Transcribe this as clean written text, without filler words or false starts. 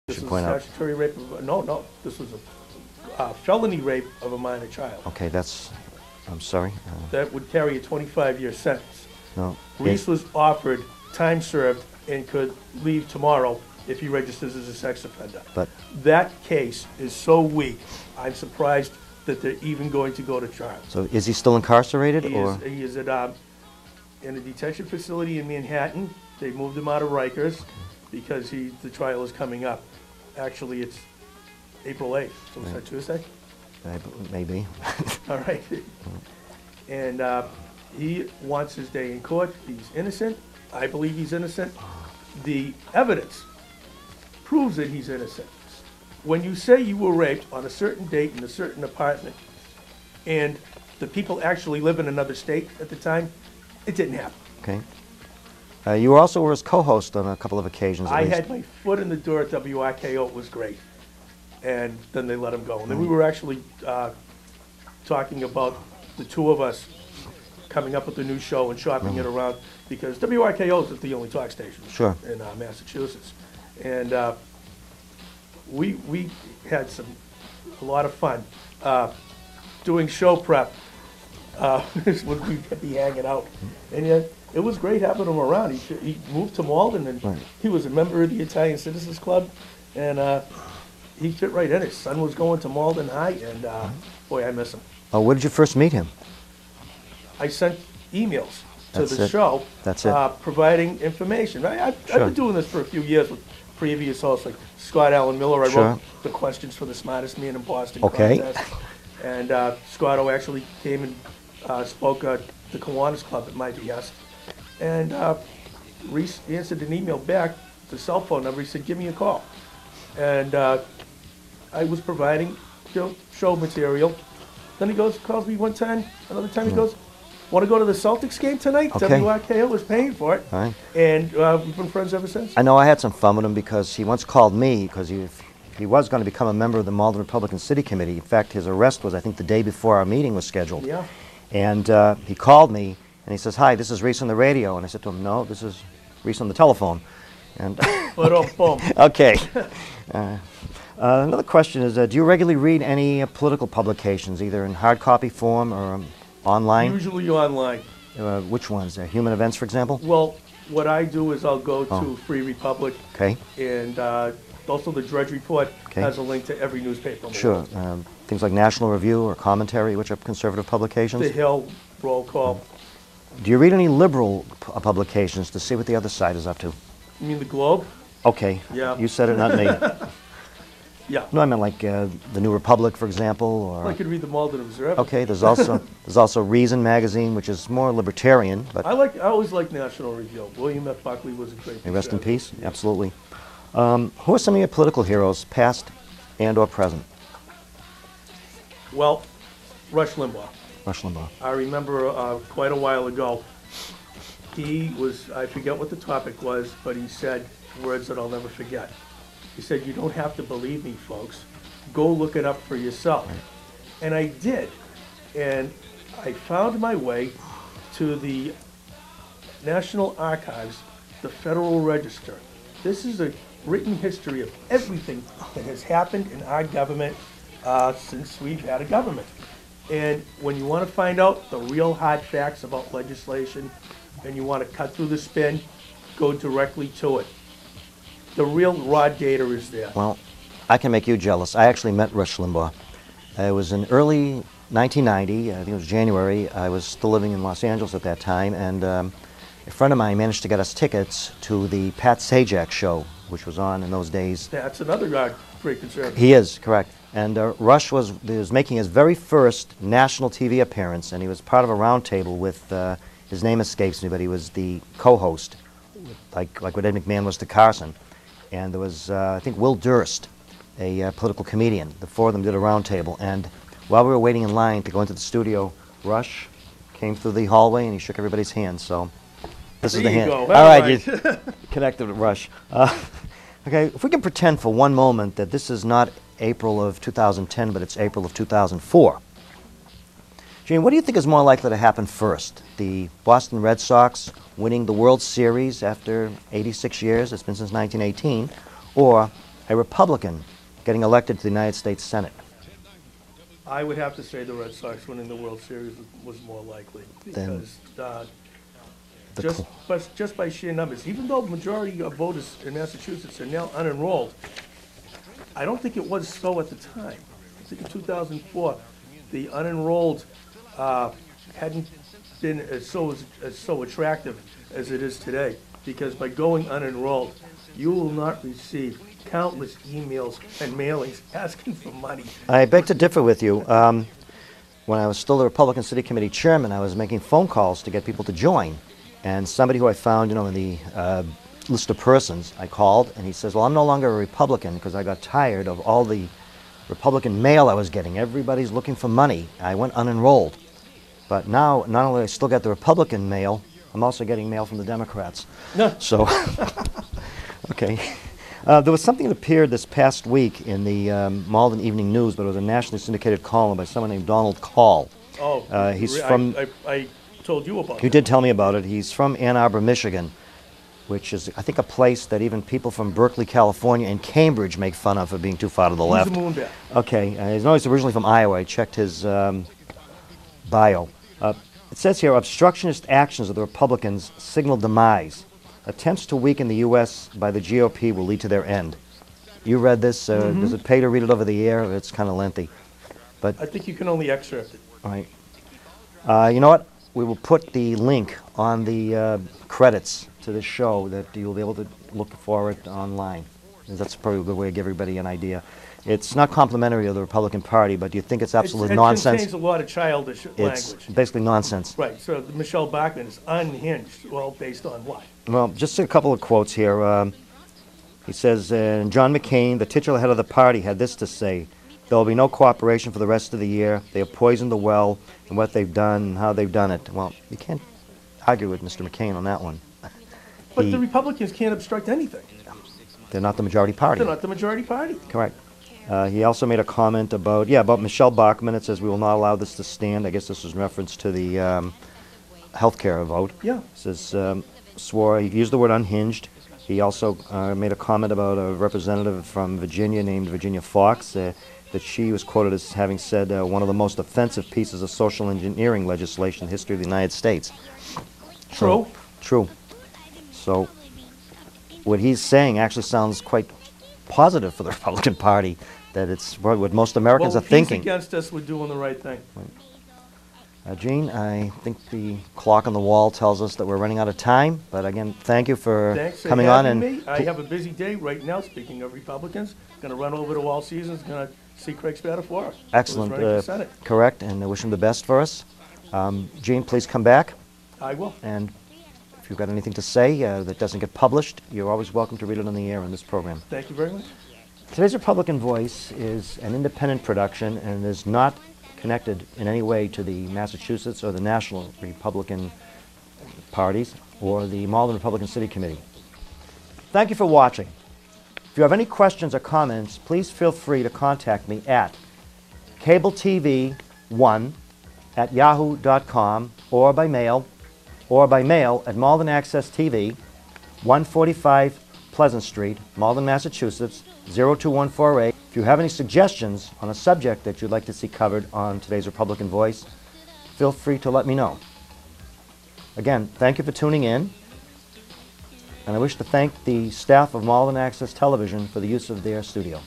This is statutory rape of, no, this was a felony rape of a minor child. Okay, that's, I'm sorry. That would carry a 25-year sentence. No. Reese was offered time served and could leave tomorrow if he registers as a sex offender. But that case is so weak, I'm surprised that they're even going to go to trial. So is he still incarcerated? He is at, in a detention facility in Manhattan. They moved him out of Rikers because the trial is coming up. Actually, it's April 8th, so is that Tuesday? Maybe. All right. And he wants his day in court. He's innocent. I believe he's innocent. The evidence proves that he's innocent. When you say you were raped on a certain date in a certain apartment, and the people actually live in another state at the time, it didn't happen. Okay. You also were his co-host on a couple of occasions. I had my foot in the door at WRKO. It was great. And then they let him go. And then we were actually talking about the two of us coming up with a new show and shopping it around, because WRKO is the only talk station in Massachusetts. And we had a lot of fun doing show prep when we'd be hanging out. And yet, it was great having him around. He moved to Malden, and he was a member of the Italian Citizens Club, and he fit right in. His son was going to Malden High, and boy, I miss him. Where did you first meet him? I sent emails to the show providing information. I've been doing this for a few years with previous hosts like Scott Allen Miller. I wrote the questions for the Smartest Man in Boston contest. And Scotto actually came and spoke at the Kiwanis Club at my behest. And Reese answered an email back, the cell phone number. He said, give me a call. And I was providing show material. Then he calls me one time. Another time he goes, want to go to the Celtics game tonight? WRKO was paying for it. And we've been friends ever since. I know I had some fun with him because he once called me because he was going to become a member of the Malden Republican City Committee. In fact, his arrest was, I think, the day before our meeting was scheduled. Yeah. And he called me, and he says, hi, this is Reese on the radio. And I said to him, no, this is Reese on the telephone. And okay. Another question is, do you regularly read any political publications, either in hard copy form or online? Usually online. Which ones? Human Events, for example? Well, what I do is I'll go to Free Republic. And also the Drudge Report has a link to every newspaper in the world. Things like National Review or Commentary, which are conservative publications? The Hill, Roll Call. Do you read any liberal publications to see what the other side is up to? You mean the Globe? Okay. Yeah. You said it, not me. Yeah. No, I meant like the New Republic, for example, or. I could read the Malden Observer. Okay. There's also Reason magazine, which is more libertarian, but. I always liked National Review. William F. Buckley was a great. May rest in peace. Yeah. Absolutely. Who are some of your political heroes, past and/or present? Well, Rush Limbaugh. Rush Limbaugh. I remember quite a while ago, he was, I forget what the topic was, but he said words that I'll never forget. He said, you don't have to believe me, folks. Go look it up for yourself. Right. And I did. And I found my way to the National Archives, the Federal Register. This is a written history of everything that has happened in our government since we've had a government. And when you want to find out the real hard facts about legislation and you want to cut through the spin, go directly to it. The real raw data is there. Well, I can make you jealous. I actually met Rush Limbaugh. It was in early 1990, I think it was January. I was still living in Los Angeles at that time, and a friend of mine managed to get us tickets to the Pat Sajak show, which was on in those days. That's another great conservative. He is, correct. And Rush was making his very first national TV appearance, and he was part of a roundtable with, his name escapes me, but he was the co-host, like what Ed McMahon was to Carson. And there was, I think, Will Durst, a political comedian. The four of them did a roundtable, and while we were waiting in line to go into the studio, Rush came through the hallway and he shook everybody's hand. So this is the hand. All right, you connected with Rush. Okay, if we can pretend for one moment that this is not April of 2010, but it's April of 2004. Gene, what do you think is more likely to happen first? The Boston Red Sox winning the World Series after 86 years, it's been since 1918, or a Republican getting elected to the United States Senate? I would have to say the Red Sox winning the World Series was more likely Then because just by sheer numbers, even though the majority of voters in Massachusetts are now unenrolled, I don't think it was so at the time. I think in 2004, the unenrolled hadn't been as so attractive as it is today, because by going unenrolled, you will not receive countless emails and mailings asking for money. I beg to differ with you. When I was still the Republican City Committee chairman, I was making phone calls to get people to join. And somebody who I found, in the list of persons, I called, and he says, well, I'm no longer a Republican because I got tired of all the Republican mail I was getting. Everybody's looking for money. I went unenrolled. But now, not only do I still get the Republican mail, I'm also getting mail from the Democrats. No. So, okay. There was something that appeared this past week in the Malden Evening News, but it was a nationally syndicated column by someone named Donald Call. Oh, he's from. I told you about it. You did tell me about it. He's from Ann Arbor, Michigan, which is, I think, a place that even people from Berkeley, California, and Cambridge make fun of for being too far to the left. He's a moonbat. Okay. He's originally from Iowa. I checked his bio. It says here, obstructionist actions of the Republicans signal demise. Attempts to weaken the U.S. by the GOP will lead to their end. You read this. Does it pay to read it over the air? It's kind of lengthy. But I think you can only excerpt it. all right. You know what? We will put the link on the credits to this show that you'll be able to look for it online. That's probably a good way to give everybody an idea. It's not complimentary of the Republican Party, but do you think it's absolute nonsense? It contains a lot of childish It's language. basically nonsense. Right, so Michelle Bachmann is unhinged. Well, based on what? Well, just a couple of quotes here. He says, John McCain, the titular head of the party, had this to say: there will be no cooperation for the rest of the year. They have poisoned the well, and what they've done and how they've done it. Well, you can't argue with Mr. McCain on that one. But the Republicans can't obstruct anything. They're not the majority party. They're not the majority party. Correct. He also made a comment about Michelle Bachmann. It says, we will not allow this to stand. I guess this was in reference to the health care vote. Yeah. It says, he used the word unhinged. He also made a comment about a representative from Virginia named Virginia Fox, that she was quoted as having said one of the most offensive pieces of social engineering legislation in the history of the United States. True. True. So what he's saying actually sounds quite positive for the Republican Party, that it's what most Americans are thinking. Well, against us, we're doing the right thing. Gene, I think the clock on the wall tells us that we're running out of time, but again, thank you for coming on. And me. I have a busy day right now, speaking of Republicans. Going to run over to all seasons, going to see Craig Spadafora. Excellent. Running for Senate. Correct, and I wish him the best for us. Gene, please come back. I will. And if you've got anything to say that doesn't get published, you're always welcome to read it on the air in this program. Thank you very much. Today's Republican Voice is an independent production and is not connected in any way to the Massachusetts or the National Republican parties or the Malden Republican City Committee. Thank you for watching. If you have any questions or comments, please feel free to contact me at cabletv1@yahoo.com or by mail at Malden Access TV, 145 Pleasant Street, Malden, Massachusetts, 02148. If you have any suggestions on a subject that you'd like to see covered on today's Republican Voice, feel free to let me know. Again, thank you for tuning in, and I wish to thank the staff of Malden Access Television for the use of their studio.